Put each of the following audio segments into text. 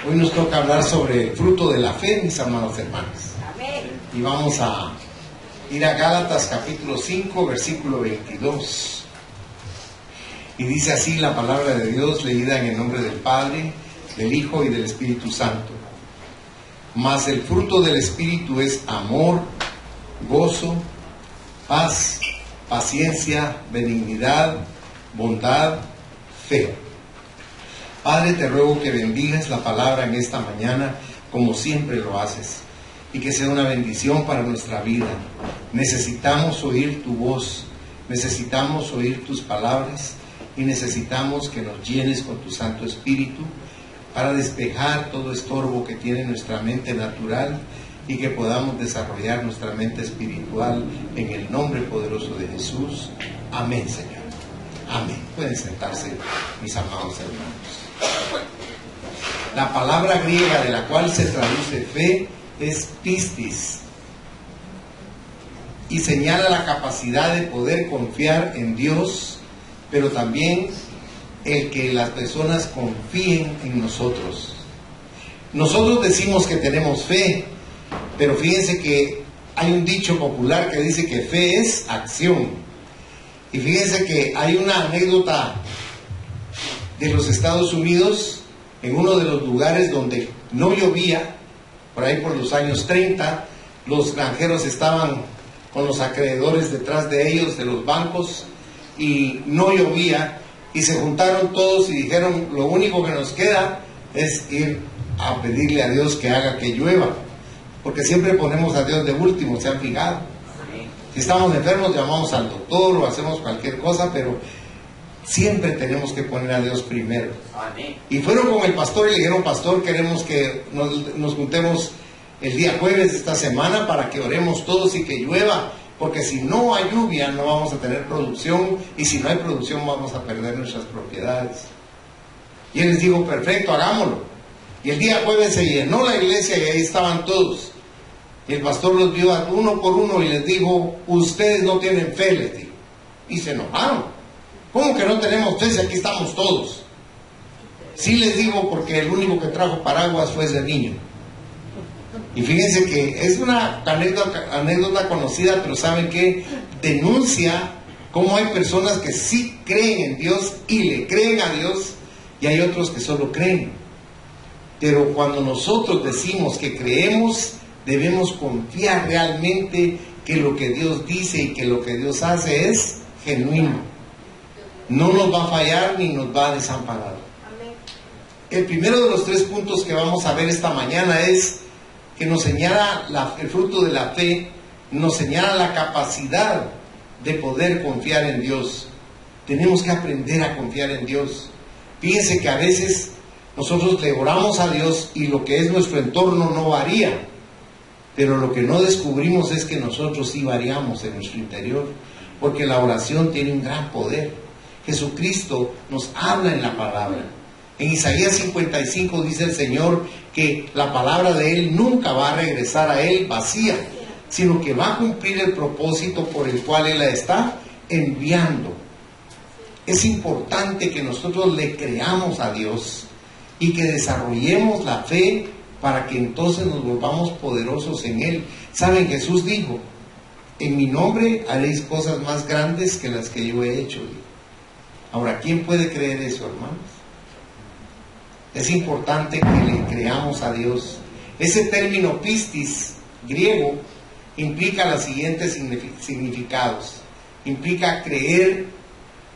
Hoy nos toca hablar sobre el fruto de la fe, mis amados hermanos. Amén. Y vamos a ir a Gálatas capítulo 5, versículo 22. Y dice así la palabra de Dios, leída en el nombre del Padre, del Hijo y del Espíritu Santo. Mas el fruto del Espíritu es amor, gozo, paz, paciencia, benignidad, bondad, fe. Padre, te ruego que bendigas la palabra en esta mañana como siempre lo haces y que sea una bendición para nuestra vida. Necesitamos oír tu voz, necesitamos oír tus palabras y necesitamos que nos llenes con tu Santo Espíritu para despejar todo estorbo que tiene nuestra mente natural y que podamos desarrollar nuestra mente espiritual en el nombre poderoso de Jesús. Amén, Señor. Amén. Pueden sentarse, mis amados hermanos. La palabra griega de la cual se traduce fe es pistis y señala la capacidad de poder confiar en Dios, pero también el que las personas confíen en nosotros. Nosotros decimos que tenemos fe, pero fíjense que hay un dicho popular que dice que fe es acción. Y fíjense que hay una anécdota de los Estados Unidos, en uno de los lugares donde no llovía, por ahí por los años 30, los granjeros estaban con los acreedores detrás de ellos, de los bancos, y no llovía, y se juntaron todos y dijeron, lo único que nos queda es ir a pedirle a Dios que haga que llueva, porque siempre ponemos a Dios de último, ¿se han fijado? Si estamos enfermos llamamos al doctor o hacemos cualquier cosa, pero siempre tenemos que poner a Dios primero. Amén. Y fueron con el pastor y le dijeron, pastor, queremos que nos juntemos el día jueves de esta semana para que oremos todos y que llueva, porque si no hay lluvia no vamos a tener producción, y si no hay producción vamos a perder nuestras propiedades. Y él les dijo, perfecto, hagámoslo. Y el día jueves se llenó la iglesia y ahí estaban todos. Y el pastor los vio a uno por uno y les dijo, ustedes no tienen fe, les dijo. Y se enojaron. ¿Cómo que no tenemos fe si aquí estamos todos? Sí, les digo, porque el único que trajo paraguas fue ese niño. Y fíjense que es una anécdota conocida, pero ¿saben qué? Denuncia cómo hay personas que sí creen en Dios y le creen a Dios, y hay otros que solo creen. Pero cuando nosotros decimos que creemos, debemos confiar realmente que lo que Dios dice y que lo que Dios hace es genuino. No nos va a fallar ni nos va a desamparar. El primero de los 3 puntos que vamos a ver esta mañana es que nos señala el fruto de la fe, nos señala la capacidad de poder confiar en Dios. Tenemos que aprender a confiar en Dios. Fíjense que a veces nosotros le oramos a Dios y lo que es nuestro entorno no varía, pero lo que no descubrimos es que nosotros sí variamos en nuestro interior, porque la oración tiene un gran poder. Jesucristo nos habla en la palabra. En Isaías 55 dice el Señor que la palabra de Él nunca va a regresar a Él vacía, sino que va a cumplir el propósito por el cual Él la está enviando. Es importante que nosotros le creamos a Dios y que desarrollemos la fe para que entonces nos volvamos poderosos en Él. Saben, Jesús dijo, en mi nombre haréis cosas más grandes que las que yo he hecho. Ahora, ¿quién puede creer eso, hermanos? Es importante que le creamos a Dios. Ese término pistis griego implica los siguientes significados. Implica creer,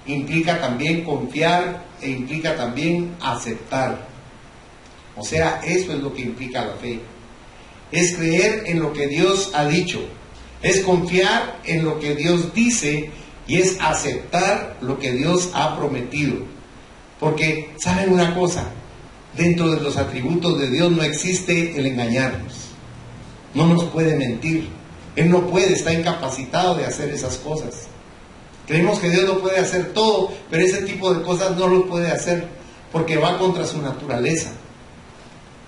implica también confiar e implica también aceptar. O sea, eso es lo que implica la fe. Es creer en lo que Dios ha dicho, es confiar en lo que Dios dice y es aceptar lo que Dios ha prometido. Porque, ¿saben una cosa? Dentro de los atributos de Dios no existe el engañarnos. No nos puede mentir. Él no puede, está incapacitado de hacer esas cosas. Creemos que Dios lo puede hacer todo, pero ese tipo de cosas no lo puede hacer porque va contra su naturaleza.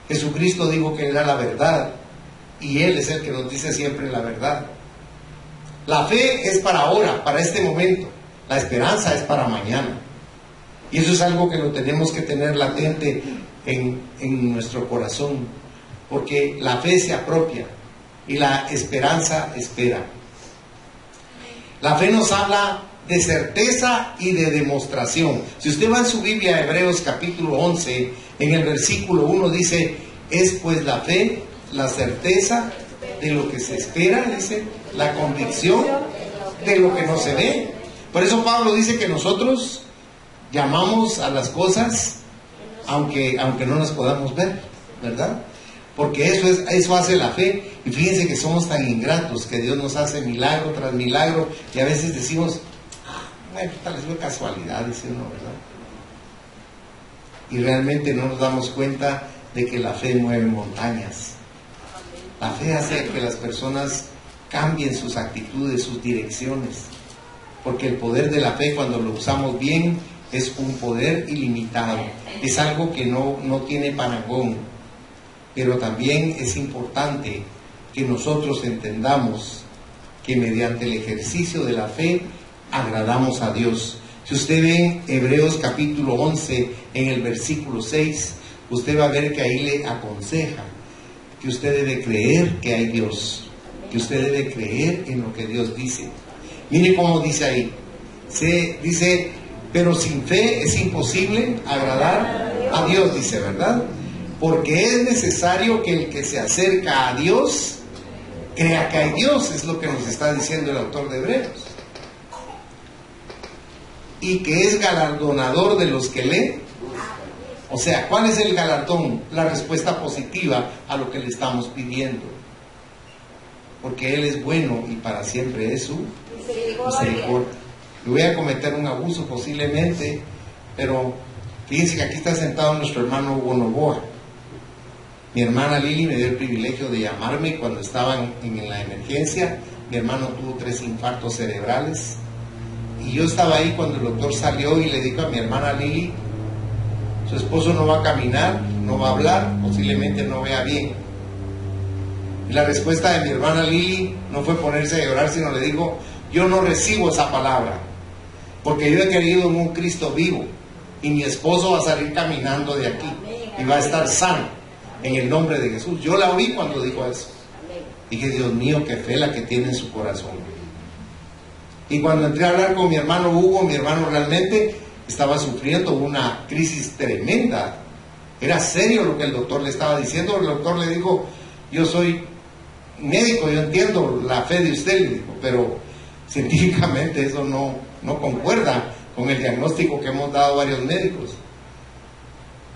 Jesucristo dijo que era la verdad y Él es el que nos dice siempre la verdad. La fe es para ahora, para este momento. La esperanza es para mañana. Y eso es algo que lo tenemos que tener latente en nuestro corazón, porque la fe se apropia y la esperanza espera. La fe nos habla de certeza y de demostración. Si usted va en su Biblia, Hebreos capítulo 11, en el versículo 1 dice: es pues la fe, la certeza de lo que se espera, dice, la convicción de lo que no se ve. Por eso Pablo dice que nosotros llamamos a las cosas aunque no las podamos ver, ¿verdad? Porque eso hace la fe. Y fíjense que somos tan ingratos que Dios nos hace milagro tras milagro y a veces decimos: bueno, tal vez fue casualidad, dice uno, ¿verdad? Y realmente no nos damos cuenta de que la fe mueve montañas. La fe hace que las personas cambien sus actitudes, sus direcciones, porque el poder de la fe, cuando lo usamos bien, es un poder ilimitado, es algo que no tiene parangón. Pero también es importante que nosotros entendamos que mediante el ejercicio de la fe agradamos a Dios. Si usted ve en Hebreos capítulo 11, en el versículo 6, usted va a ver que ahí le aconseja que usted debe creer que hay Dios, que usted debe creer en lo que Dios dice. Mire cómo dice ahí. Dice: pero sin fe es imposible agradar a Dios, dice, ¿verdad? Porque es necesario que el que se acerca a Dios crea que hay Dios, es lo que nos está diciendo el autor de Hebreos. Y que es galardonador de los que leen. O sea, ¿cuál es el galardón? La respuesta positiva a lo que le estamos pidiendo. Porque Él es bueno y para siempre es su misericordia. Yo voy a cometer un abuso posiblemente, pero fíjense que aquí está sentado nuestro hermano Hugo Novoa. Mi hermana Lili me dio el privilegio de llamarme cuando estaban en la emergencia. Mi hermano tuvo 3 infartos cerebrales. Y yo estaba ahí cuando el doctor salió y le dijo a mi hermana Lili: su esposo no va a caminar, no va a hablar, posiblemente no vea bien. Y la respuesta de mi hermana Lili no fue ponerse a llorar, sino le dijo: yo no recibo esa palabra, porque yo he creído en un Cristo vivo, y mi esposo va a salir caminando de aquí, y va a estar sano, en el nombre de Jesús. Yo la oí cuando dijo eso. Dije: Dios mío, qué fe la que tiene en su corazón. Y cuando entré a hablar con mi hermano Hugo, mi hermano realmente estaba sufriendo una crisis tremenda. Era serio lo que el doctor le estaba diciendo. El doctor le dijo: yo soy médico, yo entiendo la fe de usted, le dijo, pero científicamente eso no concuerda con el diagnóstico que hemos dado varios médicos.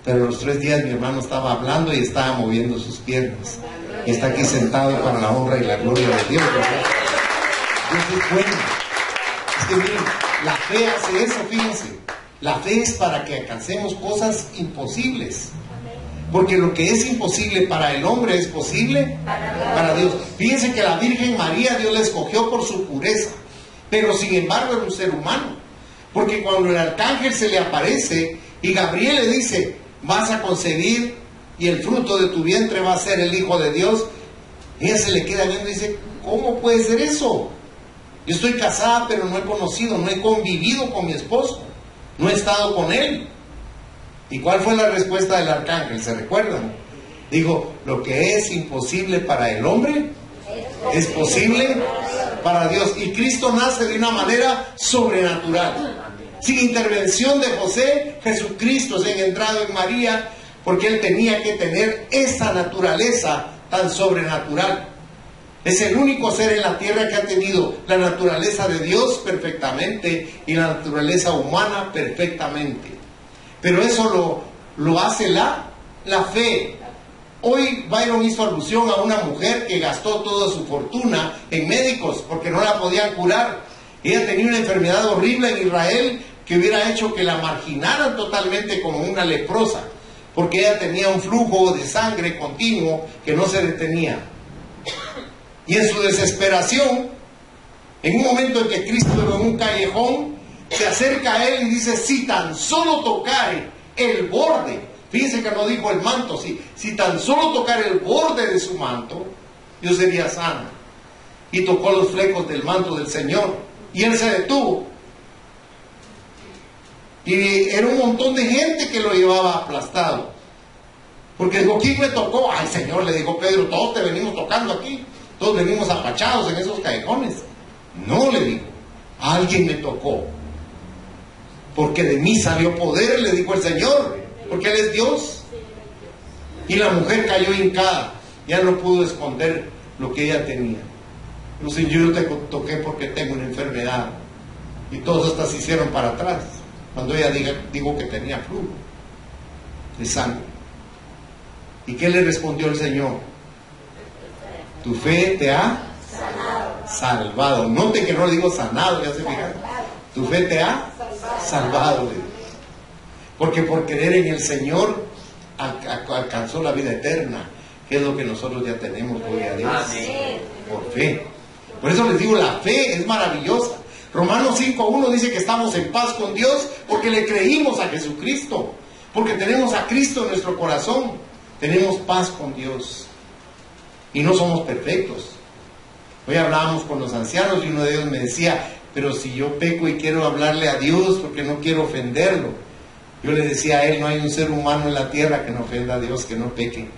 Pero los 3 días mi hermano estaba hablando y estaba moviendo sus piernas. Y está aquí sentado para la honra y la gloria de Dios, ¿verdad? Dios es bueno. Es que miren, la fe hace eso, fíjense. La fe es para que alcancemos cosas imposibles. Porque lo que es imposible para el hombre es posible para Dios. Fíjense que la Virgen María, Dios la escogió por su pureza, pero sin embargo era un ser humano. Porque cuando el arcángel se le aparece y Gabriel le dice: vas a concebir y el fruto de tu vientre va a ser el Hijo de Dios, ella se le queda viendo y dice: ¿cómo puede ser eso? Yo estoy casada, pero no he conocido, no he convivido con mi esposo, no he estado con él. ¿Y cuál fue la respuesta del arcángel? ¿Se recuerdan? Dijo: lo que es imposible para el hombre es posible para Dios. Y Cristo nace de una manera sobrenatural. Sin intervención de José, Jesucristo se ha entrado en María, porque Él tenía que tener esa naturaleza tan sobrenatural. Es el único ser en la tierra que ha tenido la naturaleza de Dios perfectamente y la naturaleza humana perfectamente. Pero eso lo hace la fe. Hoy Byron hizo alusión a una mujer que gastó toda su fortuna en médicos porque no la podían curar. Ella tenía una enfermedad horrible en Israel que hubiera hecho que la marginaran totalmente como una leprosa, porque ella tenía un flujo de sangre continuo que no se detenía. Y en su desesperación, en un momento en que Cristo en un callejón se acerca a él y dice: si tan solo tocare el borde, fíjense que no dijo el manto, si tan solo tocare el borde de su manto, yo sería sano. Y tocó los flecos del manto del Señor y él se detuvo. Y era un montón de gente que lo llevaba aplastado. Porque digo, ¿quién me tocó? Ay, Señor, le dijo Pedro, todos te venimos tocando aquí, todos venimos apachados en esos callejones. No, le digo, alguien me tocó, porque de mí salió poder, le dijo el Señor, porque Él es Dios. Y la mujer cayó hincada, ya no pudo esconder lo que ella tenía. No sé, yo te toqué porque tengo una enfermedad. Y todos hasta se hicieron para atrás cuando ella dijo que tenía flujo de sangre. ¿Y qué le respondió el Señor? Tu fe te ha salvado. Note que no le digo sanado, ya se fijan. Tu fe te ha salvado. Porque por creer en el Señor alcanzó la vida eterna, que es lo que nosotros ya tenemos, gloria a Dios. Por fe. Por eso les digo, la fe es maravillosa. Romanos 5:1 dice que estamos en paz con Dios porque le creímos a Jesucristo, porque tenemos a Cristo en nuestro corazón, tenemos paz con Dios y no somos perfectos. Hoy hablábamos con los ancianos y uno de ellos me decía, pero si yo peco y quiero hablarle a Dios porque no quiero ofenderlo, yo le decía a él, no hay un ser humano en la tierra que no ofenda a Dios, que no peque.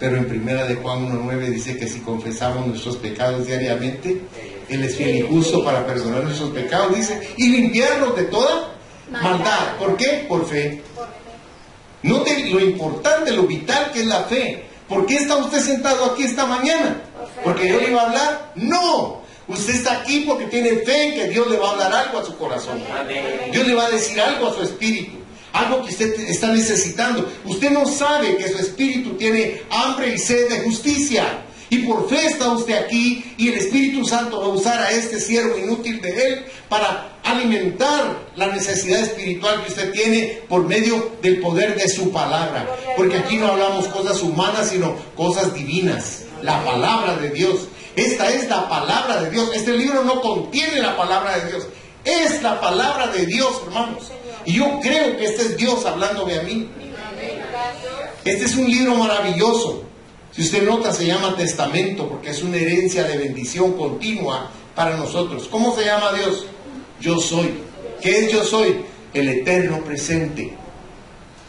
Pero en primera de Juan 1:9 dice que si confesamos nuestros pecados diariamente, Él es fiel y justo para perdonar nuestros pecados, dice, y limpiarnos de toda maldad. ¿Por qué? Por fe. Note lo importante, lo vital que es la fe. ¿Por qué está usted sentado aquí esta mañana? ¿Porque yo le iba a hablar? No. Usted está aquí porque tiene fe en que Dios le va a hablar algo a su corazón. Dios le va a decir algo a su espíritu. Algo que usted está necesitando. Usted no sabe que su espíritu tiene hambre y sed de justicia. Y por fe está usted aquí y el Espíritu Santo va a usar a este siervo inútil de Él para alimentar la necesidad espiritual que usted tiene por medio del poder de su palabra. Porque aquí no hablamos cosas humanas, sino cosas divinas. La palabra de Dios. Esta es la palabra de Dios. Este libro no contiene la palabra de Dios. Es la palabra de Dios, hermanos. Y yo creo que este es Dios hablándome a mí. Este es un libro maravilloso. Si usted nota, se llama Testamento porque es una herencia de bendición continua para nosotros. ¿Cómo se llama Dios? Yo soy. ¿Qué es yo soy? El eterno presente.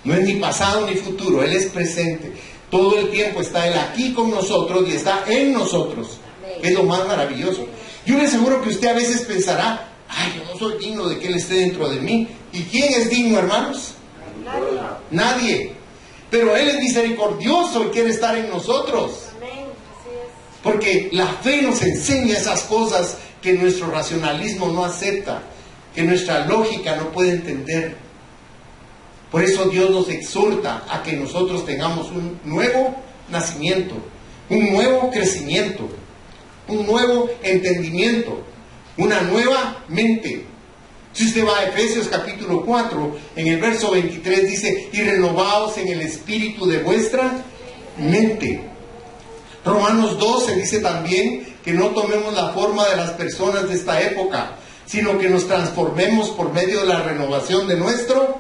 No es ni pasado ni futuro, Él es presente. Todo el tiempo está Él aquí con nosotros y está en nosotros. Es lo más maravilloso. Yo le aseguro que usted a veces pensará, ay, yo no soy digno de que Él esté dentro de mí. ¿Y quién es digno, hermanos? Nadie. Pero Él es misericordioso y quiere estar en nosotros. Porque la fe nos enseña esas cosas que nuestro racionalismo no acepta, que nuestra lógica no puede entender. Por eso Dios nos exhorta a que nosotros tengamos un nuevo nacimiento, un nuevo crecimiento, un nuevo entendimiento, una nueva mente. Si usted va a Efesios capítulo 4, en el verso 23 dice, y renovaos en el espíritu de vuestra mente. Romanos 12 dice también que no tomemos la forma de las personas de esta época, sino que nos transformemos por medio de la renovación de nuestro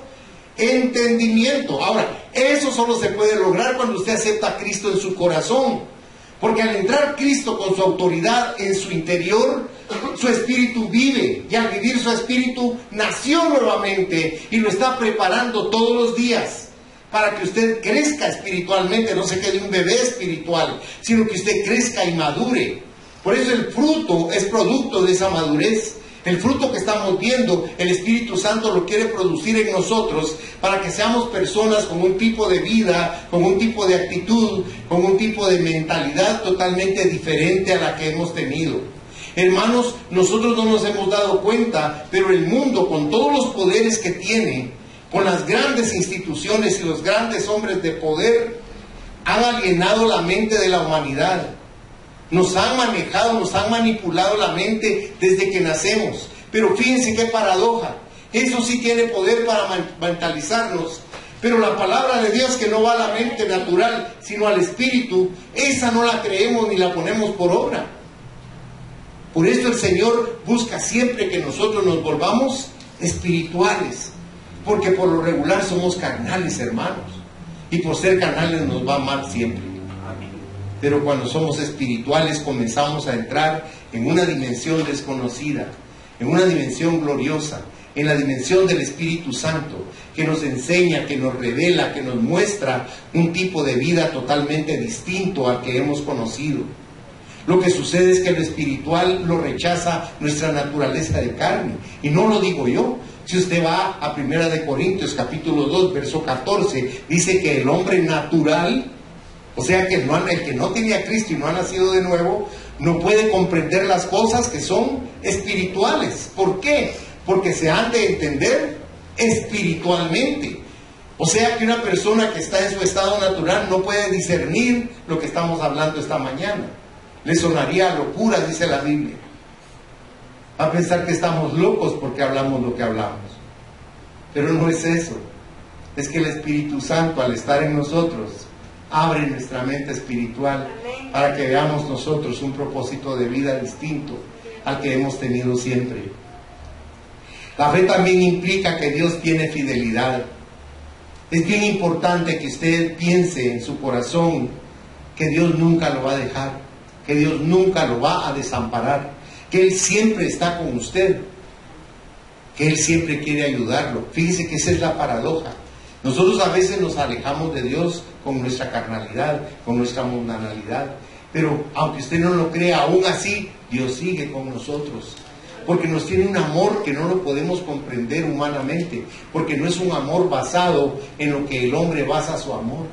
entendimiento. Ahora, eso solo se puede lograr cuando usted acepta a Cristo en su corazón. Porque al entrar Cristo con su autoridad en su interior, su espíritu vive. Y al vivir su espíritu, nació nuevamente y lo está preparando todos los días para que usted crezca espiritualmente, no se quede un bebé espiritual, sino que usted crezca y madure. Por eso el fruto es producto de esa madurez. El fruto que estamos viendo, el Espíritu Santo lo quiere producir en nosotros para que seamos personas con un tipo de vida, con un tipo de actitud, con un tipo de mentalidad totalmente diferente a la que hemos tenido. Hermanos, nosotros no nos hemos dado cuenta, pero el mundo, con todos los poderes que tiene, con las grandes instituciones y los grandes hombres de poder, han alienado la mente de la humanidad. Nos han manejado, nos han manipulado la mente desde que nacemos. Pero fíjense qué paradoja. Eso sí tiene poder para mentalizarnos. Pero la palabra de Dios, que no va a la mente natural, sino al espíritu, esa no la creemos ni la ponemos por obra. Por eso el Señor busca siempre que nosotros nos volvamos espirituales. Porque por lo regular somos carnales, hermanos. Y por ser carnales nos va mal siempre. Pero cuando somos espirituales comenzamos a entrar en una dimensión desconocida, en una dimensión gloriosa, en la dimensión del Espíritu Santo, que nos enseña, que nos revela, que nos muestra un tipo de vida totalmente distinto al que hemos conocido. Lo que sucede es que lo espiritual lo rechaza nuestra naturaleza de carne. Y no lo digo yo. Si usted va a 1 de Corintios capítulo 2, verso 14, dice que el hombre natural, o sea que el que no tiene a Cristo y no ha nacido de nuevo, no puede comprender las cosas que son espirituales. ¿Por qué? Porque se han de entender espiritualmente. O sea que una persona que está en su estado natural no puede discernir lo que estamos hablando esta mañana. Le sonaría locura, dice la Biblia. Va a pensar que estamos locos porque hablamos lo que hablamos. Pero no es eso. Es que el Espíritu Santo, al estar en nosotros, abre nuestra mente espiritual para que veamos nosotros un propósito de vida distinto al que hemos tenido siempre. La fe también implica que Dios tiene fidelidad. Es bien importante que usted piense en su corazón que Dios nunca lo va a dejar, que Dios nunca lo va a desamparar, que Él siempre está con usted, que Él siempre quiere ayudarlo. Fíjese que esa es la paradoja. Nosotros a veces nos alejamos de Dios con nuestra carnalidad, con nuestra mundanalidad, pero aunque usted no lo crea, aún así Dios sigue con nosotros, porque nos tiene un amor que no lo podemos comprender humanamente, porque no es un amor basado en lo que el hombre basa su amor,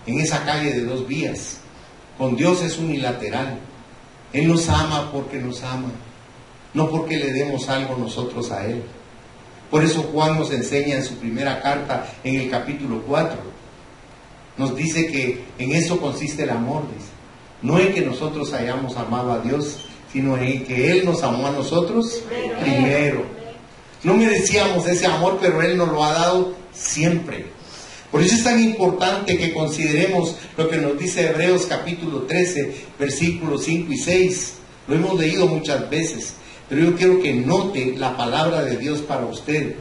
en esa calle de dos vías. Con Dios es unilateral. Él nos ama porque nos ama, no porque le demos algo nosotros a Él. Por eso Juan nos enseña en su primera carta, en el capítulo 4, nos dice que en eso consiste el amor, dice. No en que nosotros hayamos amado a Dios, sino en que Él nos amó a nosotros primero. No merecíamos ese amor, pero Él nos lo ha dado siempre. Por eso es tan importante que consideremos lo que nos dice Hebreos capítulo 13, versículos 5 y 6. Lo hemos leído muchas veces, pero yo quiero que note la palabra de Dios para usted.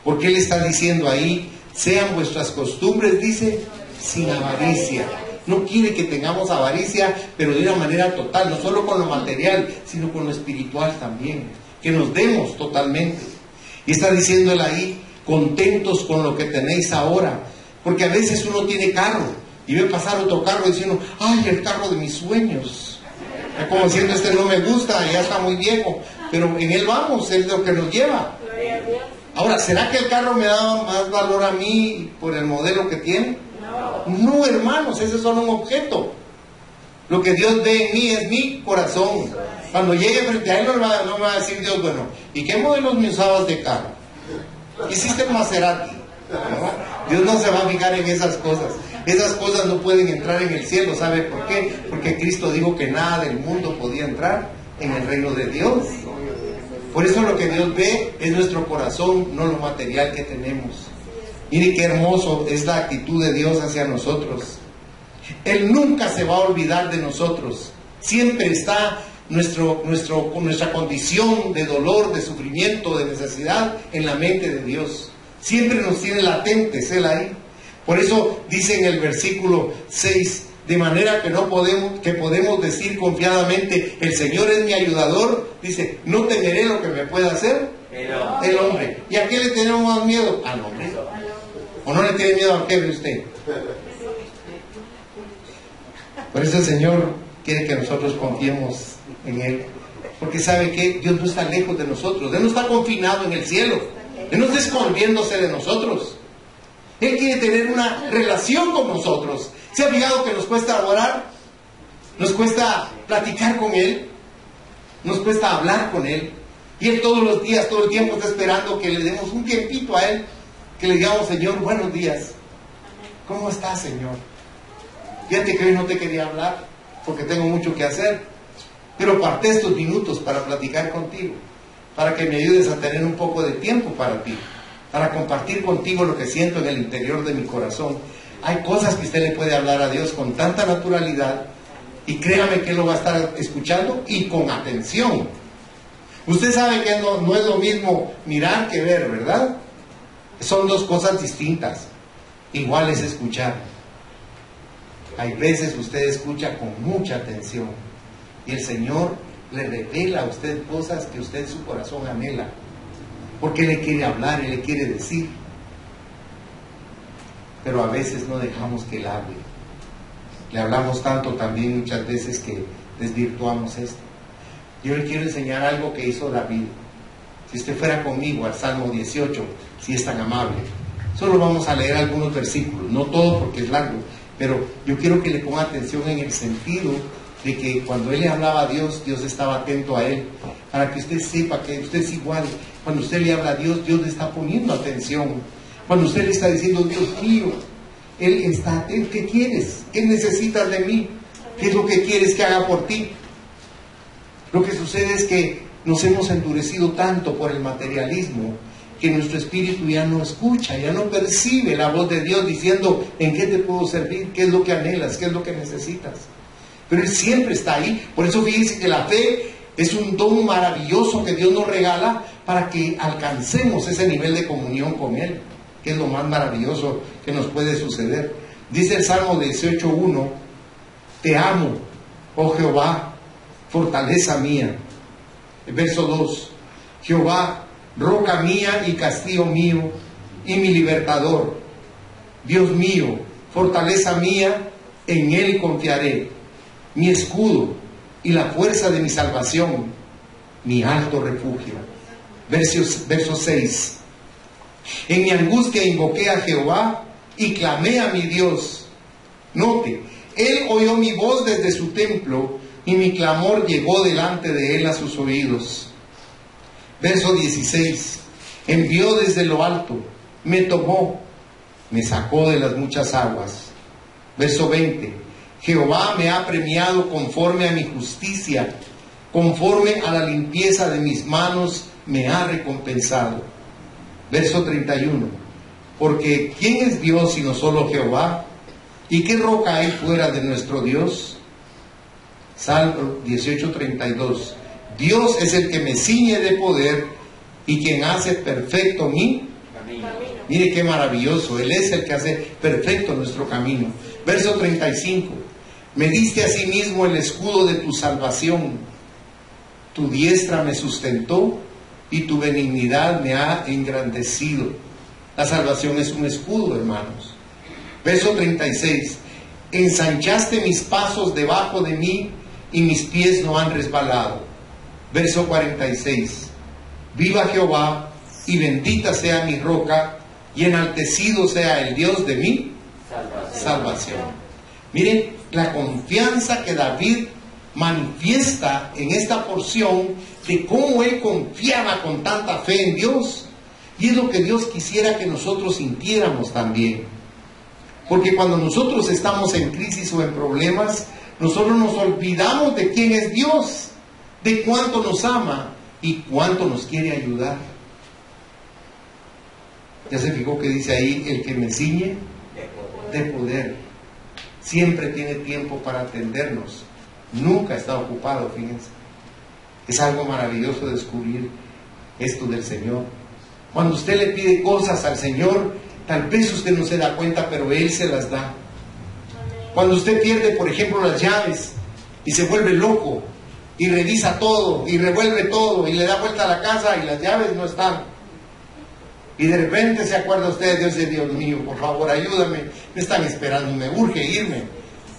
Porque Él está diciendo ahí, sean vuestras costumbres, dice, sin avaricia. No quiere que tengamos avaricia, pero de una manera total, no solo con lo material, sino con lo espiritual también. Que nos demos totalmente. Y está diciendo Él ahí, contentos con lo que tenéis ahora. Porque a veces uno tiene carro y ve pasar otro carro y dice uno, ay, el carro de mis sueños. Es como diciendo, este no me gusta, ya está muy viejo, pero en él vamos, es lo que nos lleva. Ahora, ¿será que el carro me da más valor a mí por el modelo que tiene? No, hermanos, ese es solo un objeto. Lo que Dios ve en mí es mi corazón. Cuando llegue frente a Él no me va a decir Dios, bueno, ¿y qué modelos me usabas de carro? Hiciste el Maserati. ¿No? Dios no se va a fijar en esas cosas. Esas cosas no pueden entrar en el cielo. ¿Sabe por qué? Porque Cristo dijo que nada del mundo podía entrar en el reino de Dios. Por eso lo que Dios ve es nuestro corazón, no lo material que tenemos. Mire qué hermoso es la actitud de Dios hacia nosotros. Él nunca se va a olvidar de nosotros. Siempre está nuestra condición de dolor, de sufrimiento, de necesidad en la mente de Dios. Siempre nos tiene latentes Él ahí. Por eso dice en el versículo 6, de manera que podemos decir confiadamente, el Señor es mi ayudador. Dice, no temeré lo que me pueda hacer el hombre. ¿Y a qué le tenemos más miedo? Al hombre. ¿O no le tiene miedo a qué de usted? Por eso el Señor quiere que nosotros confiemos en Él. Porque sabe que Dios no está lejos de nosotros. Él no está confinado en el cielo. Él no está escondiéndose de nosotros. Él quiere tener una relación con nosotros. ¿Se ha fijado que nos cuesta orar? Nos cuesta platicar con Él. Nos cuesta hablar con Él. Y Él todos los días, todo el tiempo está esperando que le demos un tiempito a Él. Que le digamos, Señor, buenos días. ¿Cómo estás, Señor? Fíjate que hoy no te quería hablar porque tengo mucho que hacer. Pero aparté estos minutos para platicar contigo. Para que me ayudes a tener un poco de tiempo para ti. Para compartir contigo lo que siento en el interior de mi corazón. Hay cosas que usted le puede hablar a Dios con tanta naturalidad y créame que Él lo va a estar escuchando y con atención. Usted sabe que no es lo mismo mirar que ver, ¿verdad? Son dos cosas distintas. Igual es escuchar. Hay veces usted escucha con mucha atención y el Señor le revela a usted cosas que usted en su corazón anhela. porque Él le quiere hablar, Él le quiere decir. Pero a veces no dejamos que Él hable. Le hablamos tanto también muchas veces que desvirtuamos esto. Yo le quiero enseñar algo que hizo David. Si usted fuera conmigo al Salmo 18, si es tan amable. Solo vamos a leer algunos versículos, no todo porque es largo, pero yo quiero que le ponga atención en el sentido de que cuando él le hablaba a Dios, Dios estaba atento a él, para que usted sepa que usted es igual. Cuando usted le habla a Dios, Dios le está poniendo atención. Cuando usted le está diciendo, Dios mío, Él está atento. ¿Qué quieres? ¿Qué necesitas de mí? ¿Qué es lo que quieres que haga por ti? Lo que sucede es que nos hemos endurecido tanto por el materialismo que nuestro espíritu ya no escucha, ya no percibe la voz de Dios diciendo, ¿en qué te puedo servir? ¿Qué es lo que anhelas? ¿Qué es lo que necesitas? Pero Él siempre está ahí. Por eso fíjense que la fe es un don maravilloso que Dios nos regala para que alcancemos ese nivel de comunión con Él, que es lo más maravilloso que nos puede suceder. Dice el Salmo 18:1, te amo, oh Jehová, fortaleza mía. El verso 2, Jehová, roca mía y castillo mío y mi libertador, Dios mío, fortaleza mía, en Él confiaré, mi escudo y la fuerza de mi salvación, mi alto refugio. Verso 6, en mi angustia invoqué a Jehová y clamé a mi Dios. Note, Él oyó mi voz desde su templo y mi clamor llegó delante de Él a sus oídos. Verso 16, envió desde lo alto, me tomó, me sacó de las muchas aguas. Verso 20, Jehová me ha premiado conforme a mi justicia, conforme a la limpieza de mis manos me ha recompensado. Verso 31, porque ¿quién es Dios sino solo Jehová? ¿Y qué roca hay fuera de nuestro Dios? Salmo 18:32, Dios es el que me ciñe de poder y quien hace perfecto mi camino. Mire qué maravilloso, Él es el que hace perfecto nuestro camino. Verso 35, me diste a sí mismo el escudo de tu salvación, tu diestra me sustentó y tu benignidad me ha engrandecido. La salvación es un escudo, hermanos. Verso 36, ensanchaste mis pasos debajo de mí y mis pies no han resbalado. Verso 46, viva Jehová y bendita sea mi roca y enaltecido sea el Dios de mi salvación. Miren la confianza que David manifiesta en esta porción de cómo él confiaba con tanta fe en Dios, y es lo que Dios quisiera que nosotros sintiéramos también, porque cuando nosotros estamos en crisis o en problemas, nosotros nos olvidamos de quién es Dios, de cuánto nos ama y cuánto nos quiere ayudar. Ya se fijó que dice ahí, el que me ciñe de poder, siempre tiene tiempo para atendernos, nunca está ocupado, fíjense. Es algo maravilloso descubrir esto del Señor. Cuando usted le pide cosas al Señor, tal vez usted no se da cuenta, pero Él se las da. Cuando usted pierde, por ejemplo, las llaves y se vuelve loco y revisa todo y revuelve todo y le da vuelta a la casa y las llaves no están, y de repente se acuerda usted de Dios, y Dios mío, por favor ayúdame, me están esperando, me urge irme,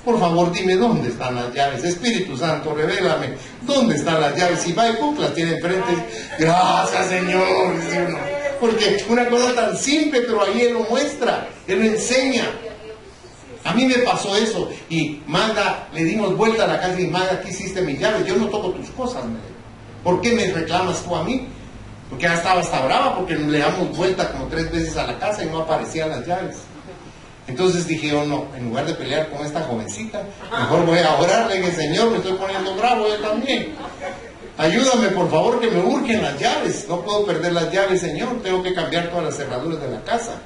por favor dime dónde están las llaves, Espíritu Santo, revélame dónde están las llaves, y va y las tiene enfrente, gracias Señor, dice uno, porque una cosa tan simple, pero ahí Él lo muestra, Él lo enseña. A mí me pasó eso, y Magda, le dimos vuelta a la casa y Magda, ¿qué hiciste mis llaves? Yo no toco tus cosas, ¿por qué me reclamas tú a mí? Porque ya estaba hasta brava, porque le damos vuelta como 3 veces a la casa y no aparecían las llaves. Entonces dije yo, no, en lugar de pelear con esta jovencita, mejor voy a orarle en el Señor, me estoy poniendo bravo yo también. Ayúdame por favor, que me urgen las llaves, no puedo perder las llaves, Señor, tengo que cambiar todas las cerraduras de la casa.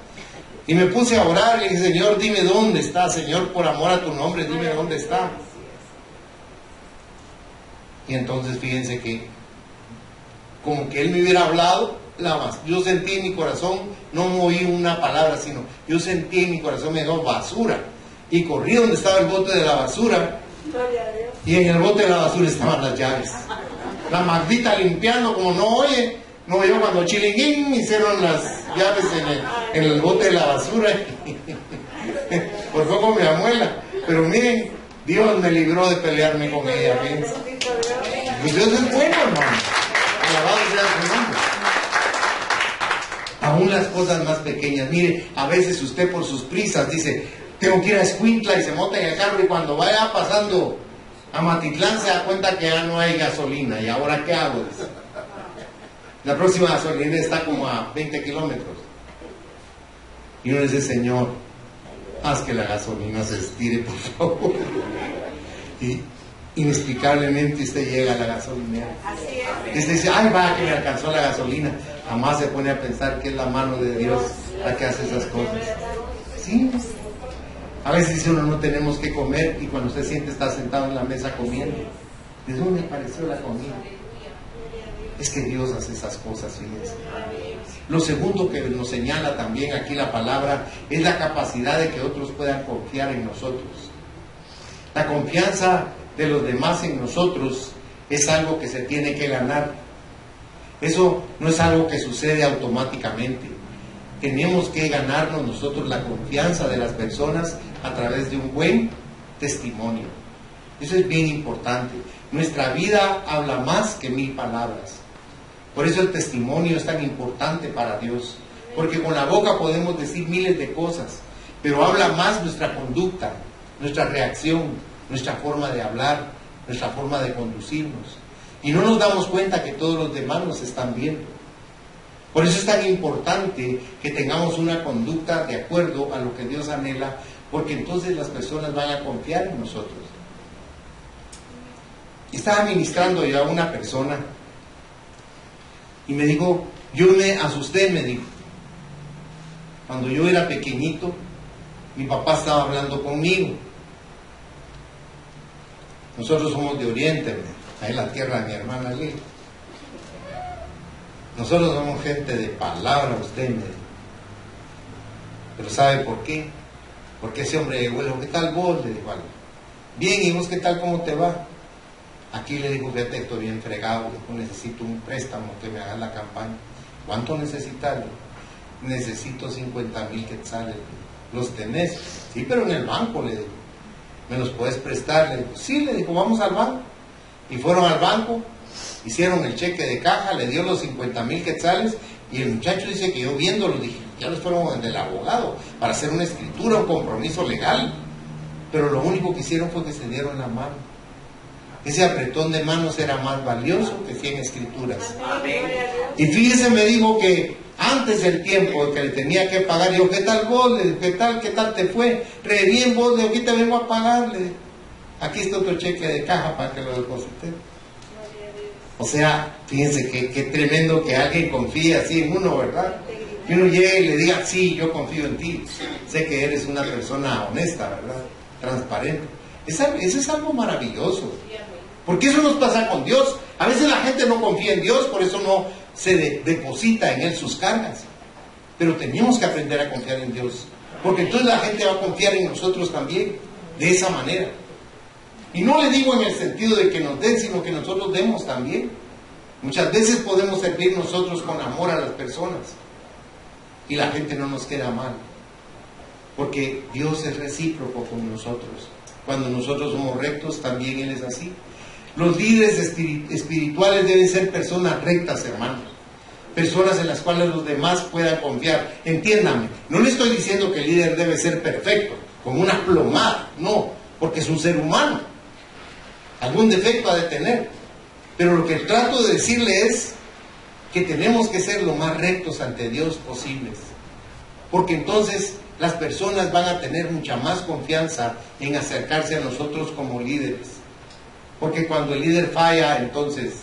Y me puse a orar y le dije, Señor, dime dónde está, Señor, por amor a tu nombre, dime dónde está. Y entonces fíjense que, como que Él me hubiera hablado, yo sentí en mi corazón, no oí una palabra, sino yo sentí en mi corazón, me dio basura. Y corrí donde estaba el bote de la basura, y en el bote de la basura estaban las llaves. La Magdita limpiando, como no oye, No, yo cuando chilinguín hicieron las llaves en el bote de la basura, pues fue con mi abuela. Pero miren, Dios me libró de pelearme con ella, fíjense. Pues Dios es bueno, hermano. Alabado sea su nombre. Aún las cosas más pequeñas. Mire, a veces usted por sus prisas dice, tengo que ir a Escuintla, y se monta en el carro, y cuando vaya pasando a Matitlán se da cuenta que ya no hay gasolina. ¿Y ahora qué hago? Dice. La próxima gasolina está como a 20 kilómetros. Y uno dice, Señor, haz que la gasolina se estire, por favor. Y inexplicablemente usted llega a la gasolinera. Y usted dice, ay, va, que me alcanzó la gasolina. Jamás se pone a pensar que es la mano de Dios la que hace esas cosas. Sí. A veces dice uno, no tenemos que comer, y cuando usted siente está sentado en la mesa comiendo. ¿De dónde apareció la comida? Es que Dios hace esas cosas, fíjense. Lo segundo que nos señala también aquí la palabra es la capacidad de que otros puedan confiar en nosotros. La confianza de los demás en nosotros es algo que se tiene que ganar. Eso no es algo que sucede automáticamente. Tenemos que ganarnos nosotros la confianza de las personas a través de un buen testimonio. Eso es bien importante. Nuestra vida habla más que 1000 palabras. Por eso el testimonio es tan importante para Dios. Porque con la boca podemos decir miles de cosas, pero habla más nuestra conducta, nuestra reacción, nuestra forma de hablar, nuestra forma de conducirnos. Y no nos damos cuenta que todos los demás nos están viendo. Por eso es tan importante que tengamos una conducta de acuerdo a lo que Dios anhela, porque entonces las personas van a confiar en nosotros. Estaba ministrando yo a una persona y me dijo, yo me asusté, me dijo. Cuando yo era pequeñito, mi papá estaba hablando conmigo. Nosotros somos de Oriente, ahí en la tierra de mi hermana Lili. Nosotros somos gente de palabra, usted me dijo. Pero ¿sabe por qué? Porque ese hombre llegó y le dijo, ¿qué tal vos? Le dijo algo. Bien, ¿y vos qué tal? ¿Cómo te va? Aquí le dijo, fíjate, estoy bien fregado, necesito un préstamo que me haga la campaña. ¿Cuánto necesitas? Necesito 50,000 quetzales. ¿Los tenés? Sí, pero en el banco, le dijo. ¿Me los puedes prestar? Le dijo, sí, le dijo, vamos al banco. Y fueron al banco, hicieron el cheque de caja, le dio los 50,000 quetzales, y el muchacho dice que yo viéndolo dije, ya los fueron del abogado para hacer una escritura, un compromiso legal. Pero lo único que hicieron fue que se dieron la mano. Ese apretón de manos era más valioso que 100 escrituras. Amén. Y fíjese, me dijo que antes del tiempo que le tenía que pagar, yo, ¿qué tal vos? Le digo, ¿qué tal te fue? Re bien vos, le digo, aquí te vengo a pagarle. Aquí está otro cheque de caja para que lo deposite. O sea, fíjense que tremendo que alguien confíe así en uno, ¿verdad? Que uno llegue y le diga, sí, yo confío en ti. Sé que eres una persona honesta, ¿verdad? Transparente. Eso es algo maravilloso. Porque eso nos pasa con Dios. A veces la gente no confía en Dios, por eso no se deposita en Él sus cargas. Pero tenemos que aprender a confiar en Dios. Porque entonces la gente va a confiar en nosotros también, de esa manera. Y no le digo en el sentido de que nos den, sino que nosotros demos también. Muchas veces podemos servir nosotros con amor a las personas. Y la gente no nos queda mal. Porque Dios es recíproco con nosotros. Cuando nosotros somos rectos, también Él es así. Los líderes espirituales deben ser personas rectas, hermanos. Personas en las cuales los demás puedan confiar. Entiéndame, no le estoy diciendo que el líder debe ser perfecto, con una plomada. No, porque es un ser humano. Algún defecto ha de tener. Pero lo que trato de decirle es que tenemos que ser lo más rectos ante Dios posibles. Porque entonces las personas van a tener mucha más confianza en acercarse a nosotros como líderes. Porque cuando el líder falla, entonces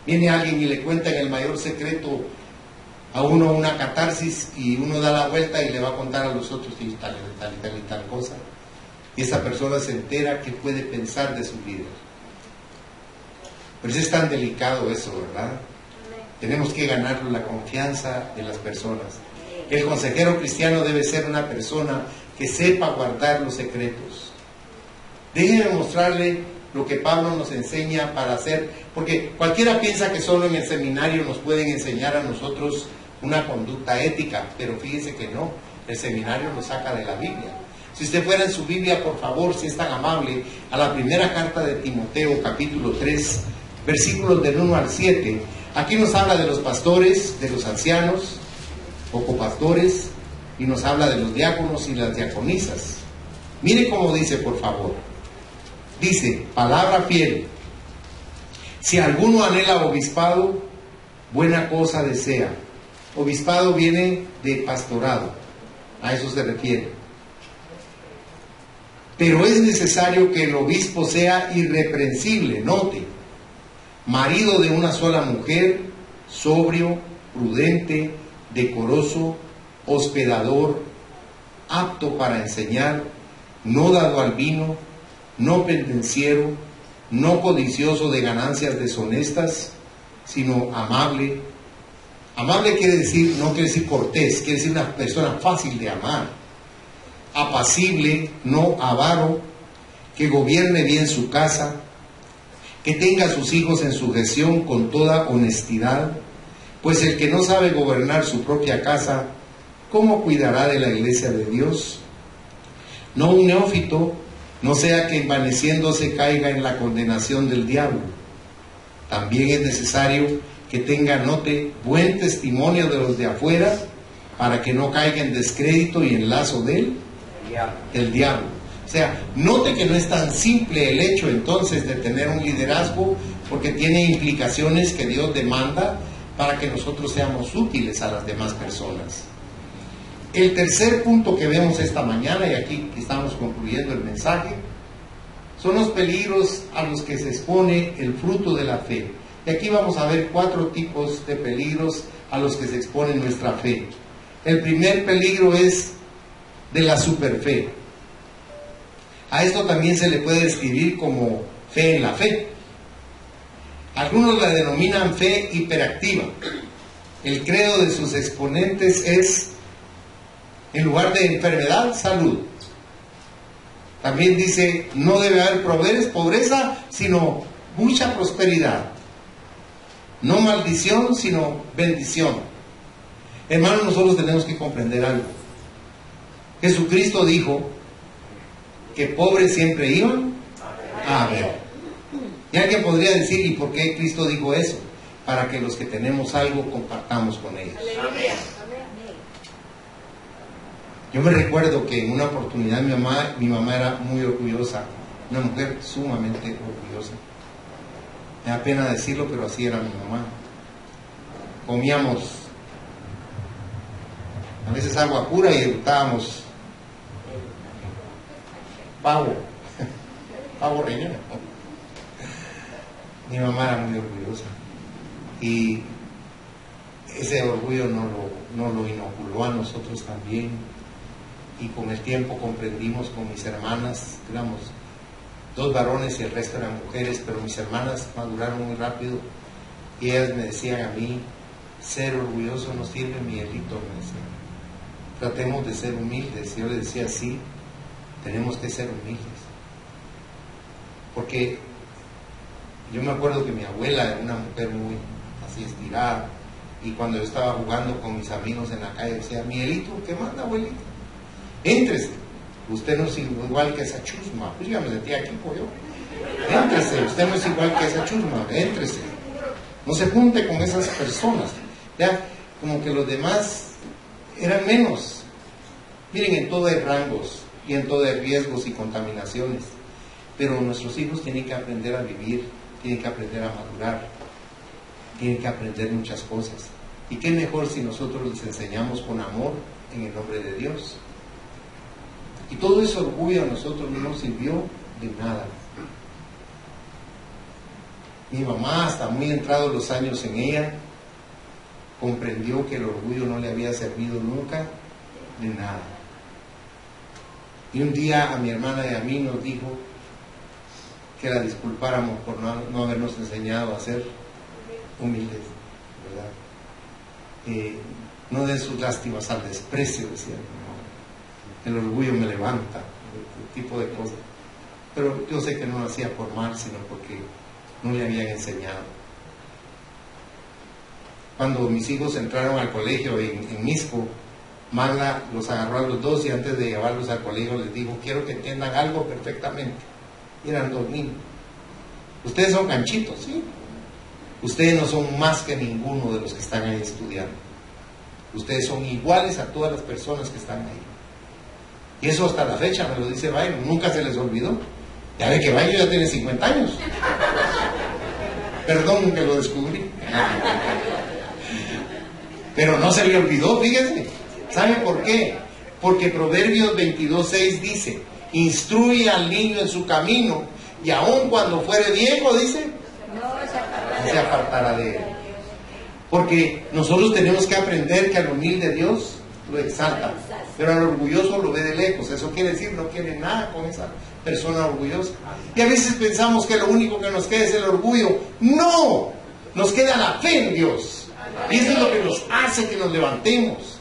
viene alguien y le cuenta en el mayor secreto a uno una catarsis, y uno da la vuelta y le va a contar a los otros y tal y tal cosa. Y esa persona se entera qué puede pensar de su líder. Pero es tan delicado eso, ¿verdad? Tenemos que ganar la confianza de las personas. El consejero cristiano debe ser una persona que sepa guardar los secretos. Déjeme mostrarle lo que Pablo nos enseña para hacer, porque cualquiera piensa que solo en el seminario nos pueden enseñar a nosotros una conducta ética, pero fíjese que no, el seminario nos saca de la Biblia. Si usted fuera en su Biblia, por favor, si es tan amable, a la primera carta de Timoteo, capítulo 3, versículos del 1 al 7, aquí nos habla de los pastores, de los ancianos, o copastores, y nos habla de los diáconos y las diaconisas. Mire cómo dice, por favor. Dice, palabra fiel: si alguno anhela obispado, buena cosa desea. Obispado viene de pastorado, a eso se refiere. Pero es necesario que el obispo sea irreprensible, note, marido de una sola mujer, sobrio, prudente, decoroso, hospedador, apto para enseñar, no dado al vino, no pendenciero, no codicioso de ganancias deshonestas, sino amable. Amable quiere decir, no quiere decir cortés, quiere decir una persona fácil de amar. Apacible, no avaro, que gobierne bien su casa, que tenga a sus hijos en sujeción con toda honestidad, pues el que no sabe gobernar su propia casa, ¿cómo cuidará de la iglesia de Dios? No un neófito, no sea que envaneciéndose caiga en la condenación del diablo. También es necesario que tenga, note, buen testimonio de los de afuera, para que no caiga en descrédito y en lazo del diablo. O sea, note que no es tan simple el hecho entonces de tener un liderazgo, porque tiene implicaciones que Dios demanda para que nosotros seamos útiles a las demás personas. El tercer punto que vemos esta mañana, y aquí estamos concluyendo el mensaje, son los peligros a los que se expone el fruto de la fe. Y aquí vamos a ver 4 tipos de peligros a los que se expone nuestra fe. El primer peligro es de la superfe. A esto también se le puede describir como fe en la fe. Algunos la denominan fe hiperactiva. El credo de sus exponentes es, en lugar de enfermedad, salud. También dice, no debe haber pobreza, sino mucha prosperidad. No maldición, sino bendición. Hermanos, nosotros tenemos que comprender algo. Jesucristo dijo que pobres siempre iban a haber. Y alguien podría decir, ¿y por qué Cristo dijo eso? Para que los que tenemos algo compartamos con ellos. Yo me recuerdo que en una oportunidad mi mamá era muy orgullosa, una mujer sumamente orgullosa. Me da pena decirlo, pero así era mi mamá. Comíamos a veces agua pura y eructábamos pavo relleno. Mi mamá era muy orgullosa y ese orgullo no lo inoculó a nosotros también, y con el tiempo comprendimos con mis hermanas, éramos 2 varones y el resto eran mujeres, pero mis hermanas maduraron muy rápido y ellas me decían a mí, ser orgulloso no sirve, Miguelito, me decían. Tratemos de ser humildes. Yo les decía, sí, tenemos que ser humildes, porque yo me acuerdo que mi abuela era una mujer muy así estirada, y cuando yo estaba jugando con mis amigos en la calle decía, Miguelito, ¿qué manda, abuelita? Éntrese, usted no es igual que esa chusma. Pues ya me sentía aquí, pollo. Éntrese, usted no es igual que esa chusma, éntrese. No se junte con esas personas. Ya, como que los demás eran menos. Miren, en todo hay rangos y en todo hay riesgos y contaminaciones, pero nuestros hijos tienen que aprender a vivir, tienen que aprender a madurar, tienen que aprender muchas cosas. Y qué mejor si nosotros les enseñamos con amor en el nombre de Dios. Y todo ese orgullo a nosotros no nos sirvió de nada. Mi mamá, hasta muy entrados los años en ella, comprendió que el orgullo no le había servido nunca de nada. Y un día a mi hermana y a mí nos dijo que la disculpáramos por no habernos enseñado a ser humildes, ¿verdad? No den sus lástimas al desprecio, decía mi mamá. El orgullo me levanta, ese tipo de cosas. pero yo sé que no lo hacía por mal, sino porque no le habían enseñado. Cuando mis hijos entraron al colegio en Misco, Magda los agarró a los dos y antes de llevarlos al colegio les dijo: quiero que entiendan algo perfectamente. Y eran 2 niños. Ustedes son canchitos, ¿sí? Ustedes no son más que ninguno de los que están ahí estudiando. Ustedes son iguales a todas las personas que están ahí. Y eso hasta la fecha me lo dice Byron, nunca se les olvidó. Ya ve que Byron ya tiene 50 años. Perdón que lo descubrí. Pero no se le olvidó, fíjense. ¿Sabe por qué? Porque Proverbios 22:6 dice: instruye al niño en su camino, y aun cuando fuere viejo, dice, no se apartará de él. Porque nosotros tenemos que aprender que al humilde Dios lo exalta, pero al orgulloso lo ve de lejos. Eso quiere decir, no quiere nada con esa persona orgullosa. Y a veces pensamos que lo único que nos queda es el orgullo. ¡No! Nos queda la fe en Dios. Y eso es lo que nos hace que nos levantemos,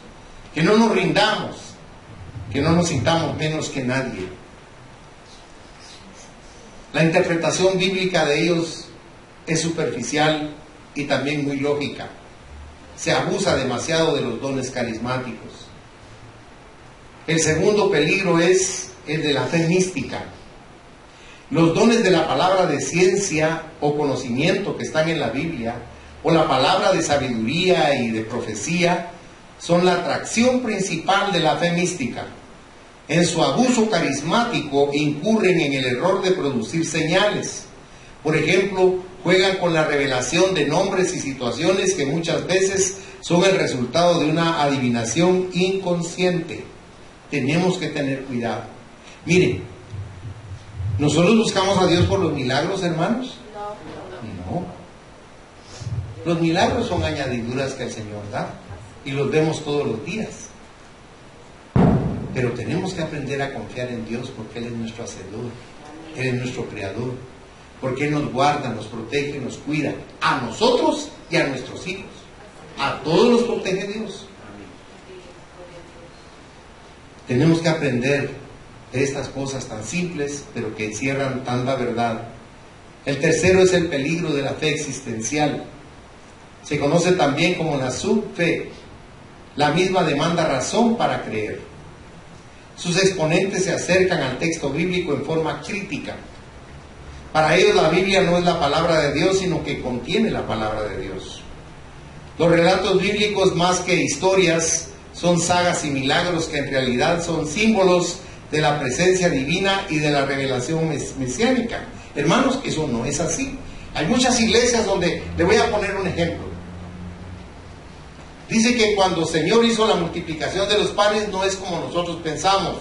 que no nos rindamos, que no nos sintamos menos que nadie. La interpretación bíblica de ellos es superficial y también muy lógica. Se abusa demasiado de los dones carismáticos. El segundo peligro es el de la fe mística. Los dones de la palabra de ciencia o conocimiento que están en la Biblia, o la palabra de sabiduría y de profecía, son la atracción principal de la fe mística. En su abuso carismático incurren en el error de producir señales. Por ejemplo, juegan con la revelación de nombres y situaciones que muchas veces son el resultado de una adivinación inconsciente. Tenemos que tener cuidado. Miren, ¿nosotros buscamos a Dios por los milagros, hermanos? No. Los milagros son añadiduras que el Señor da y los vemos todos los días. Pero tenemos que aprender a confiar en Dios porque Él es nuestro hacedor, Él es nuestro creador, porque Él nos guarda, nos protege, nos cuida, a nosotros y a nuestros hijos. A todos los protege Dios. Tenemos que aprender de estas cosas tan simples, pero que encierran tanta verdad. El tercero es el peligro de la fe existencial. Se conoce también como la subfe. La misma demanda razón para creer. Sus exponentes se acercan al texto bíblico en forma crítica. Para ellos la Biblia no es la palabra de Dios, sino que contiene la palabra de Dios. Los relatos bíblicos, más que historias, son sagas y milagros que en realidad son símbolos de la presencia divina y de la revelación mesiánica. Hermanos, eso no es así. Hay muchas iglesias donde, le voy a poner un ejemplo. Dice que cuando el Señor hizo la multiplicación de los panes no es como nosotros pensamos,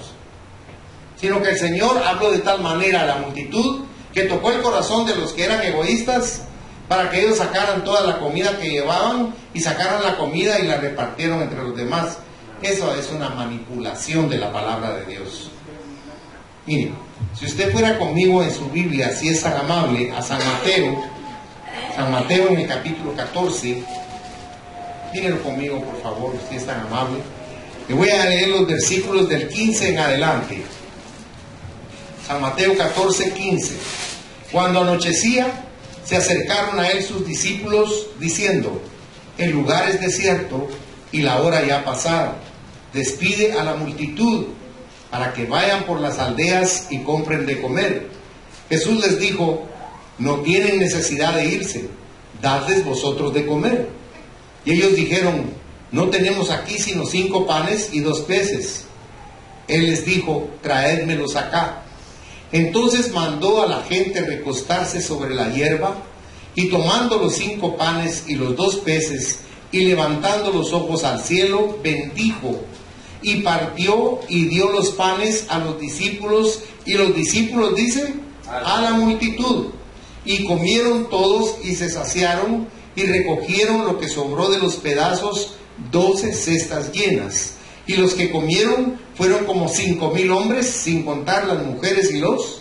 sino que el Señor habló de tal manera a la multitud que tocó el corazón de los que eran egoístas para que ellos sacaran toda la comida que llevaban y sacaran la comida y la repartieron entre los demás. Eso es una manipulación de la palabra de Dios. Miren, si usted fuera conmigo en su Biblia, si es tan amable, a San Mateo en el capítulo 14, mírenlo conmigo por favor, si es tan amable. Le voy a leer los versículos del 15 en adelante. San Mateo 14, 15. Cuando anochecía, se acercaron a él sus discípulos diciendo: el lugar es desierto y la hora ya pasada. Despide a la multitud para que vayan por las aldeas y compren de comer. Jesús les dijo: no tienen necesidad de irse, dadles vosotros de comer. Y ellos dijeron: no tenemos aquí sino 5 panes y 2 peces. Él les dijo: traédmelos acá. Entonces mandó a la gente recostarse sobre la hierba, y tomando los 5 panes y los 2 peces, y levantando los ojos al cielo, bendijo, y partió y dio los panes a los discípulos, y los discípulos, dice, a la multitud. Y comieron todos y se saciaron, y recogieron lo que sobró de los pedazos, 12 cestas llenas. Y los que comieron fueron como 5,000 hombres, sin contar las mujeres y los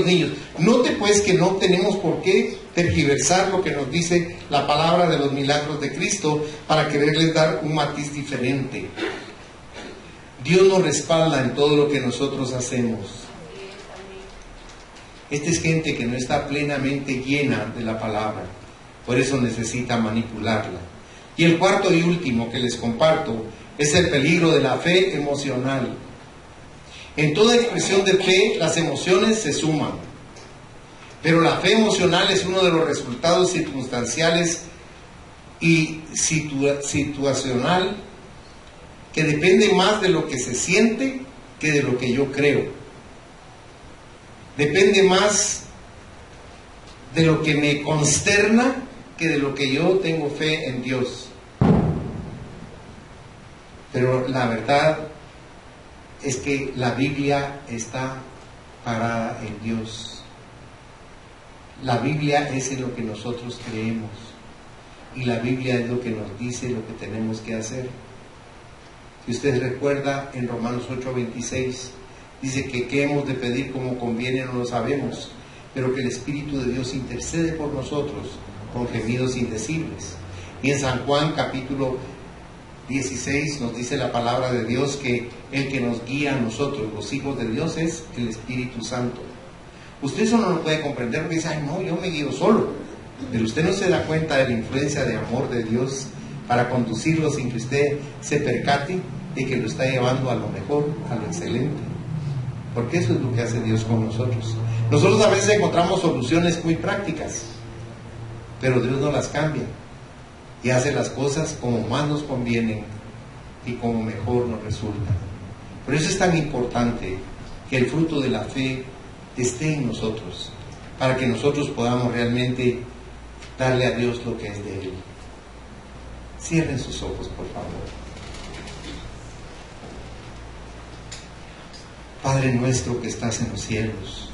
niños. Note pues que no tenemos por qué tergiversar lo que nos dice la palabra de los milagros de Cristo para quererles dar un matiz diferente. Dios nos respalda en todo lo que nosotros hacemos. Esta es gente que no está plenamente llena de la palabra, por eso necesita manipularla. Y el cuarto y último que les comparto es el peligro de la fe emocional. En toda expresión de fe, las emociones se suman, pero la fe emocional es uno de los resultados circunstanciales y situacional que depende más de lo que se siente que de lo que yo creo. Depende más de lo que me consterna que de lo que yo tengo fe en Dios. Pero la verdad es que la Biblia está parada en Dios. La Biblia es en lo que nosotros creemos. Y la Biblia es lo que nos dice lo que tenemos que hacer. Si usted recuerda, en Romanos 8:26, dice que qué hemos de pedir como conviene no lo sabemos, pero que el Espíritu de Dios intercede por nosotros con gemidos indecibles. Y en San Juan capítulo 16 nos dice la palabra de Dios que el que nos guía a nosotros, los hijos de Dios, es el Espíritu Santo. Usted eso no lo puede comprender porque dice, ay no, yo me guío solo. Pero usted no se da cuenta de la influencia de amor de Dios para conducirlo sin que usted se percate de que lo está llevando a lo mejor, a lo excelente. Porque eso es lo que hace Dios con nosotros. Nosotros a veces encontramos soluciones muy prácticas, pero Dios no las cambia y hace las cosas como más nos convienen y como mejor nos resulta. Por eso es tan importante que el fruto de la fe esté en nosotros, para que nosotros podamos realmente darle a Dios lo que es de Él. Cierren sus ojos, por favor. Padre nuestro que estás en los cielos,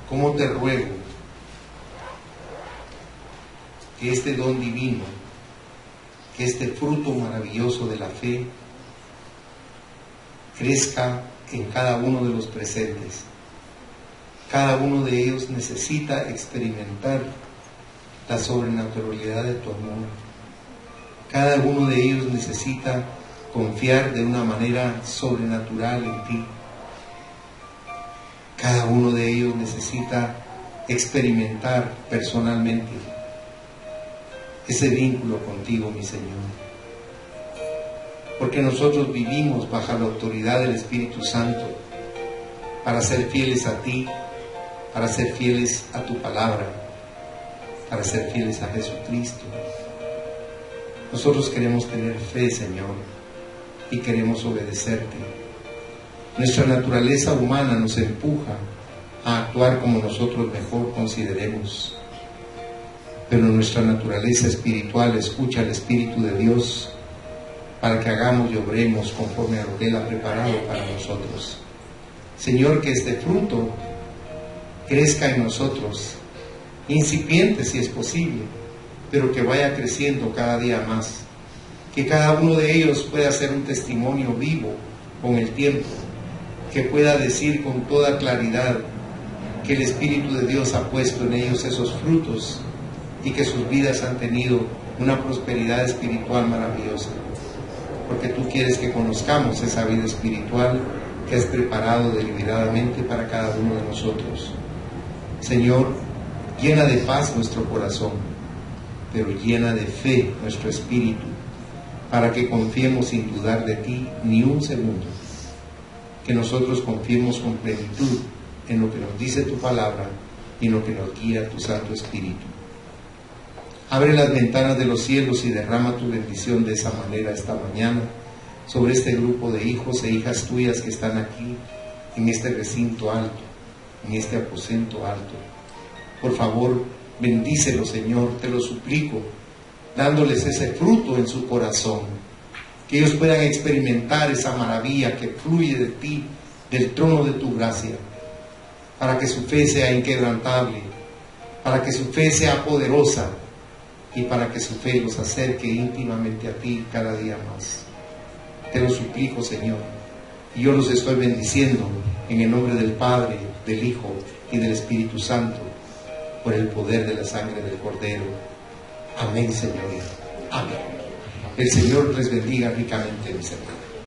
¿cómo te ruego que este don divino, que este fruto maravilloso de la fe, crezca en cada uno de los presentes? Cada uno de ellos necesita experimentar la sobrenaturalidad de tu amor. Cada uno de ellos necesita confiar de una manera sobrenatural en ti. Cada uno de ellos necesita experimentar personalmente ese vínculo contigo, mi Señor. Porque nosotros vivimos bajo la autoridad del Espíritu Santo para ser fieles a ti, para ser fieles a tu palabra, para ser fieles a Jesucristo. Nosotros queremos tener fe, Señor, y queremos obedecerte. Nuestra naturaleza humana nos empuja a actuar como nosotros mejor consideremos, pero nuestra naturaleza espiritual escucha al Espíritu de Dios para que hagamos y obremos conforme a lo que Él ha preparado para nosotros. Señor, que este fruto crezca en nosotros, incipiente si es posible, pero que vaya creciendo cada día más. Que cada uno de ellos pueda ser un testimonio vivo con el tiempo, que pueda decir con toda claridad que el Espíritu de Dios ha puesto en ellos esos frutos y que sus vidas han tenido una prosperidad espiritual maravillosa. Porque tú quieres que conozcamos esa vida espiritual que has preparado deliberadamente para cada uno de nosotros. Señor, llena de paz nuestro corazón, pero llena de fe nuestro espíritu, para que confiemos sin dudar de ti ni un segundo. Que nosotros confiemos con plenitud en lo que nos dice tu palabra y en lo que nos guía tu Santo Espíritu. Abre las ventanas de los cielos y derrama tu bendición de esa manera esta mañana sobre este grupo de hijos e hijas tuyas que están aquí, en este recinto alto, en este aposento alto. Por favor, bendícelos, Señor, te lo suplico, dándoles ese fruto en su corazón, que ellos puedan experimentar esa maravilla que fluye de ti, del trono de tu gracia, para que su fe sea inquebrantable, para que su fe sea poderosa y para que su fe los acerque íntimamente a ti cada día más. Te lo suplico, Señor, y yo los estoy bendiciendo en el nombre del Padre, del Hijo y del Espíritu Santo, por el poder de la sangre del Cordero. Amén, Señor. Amén. El Señor les bendiga ricamente, mis hermanos.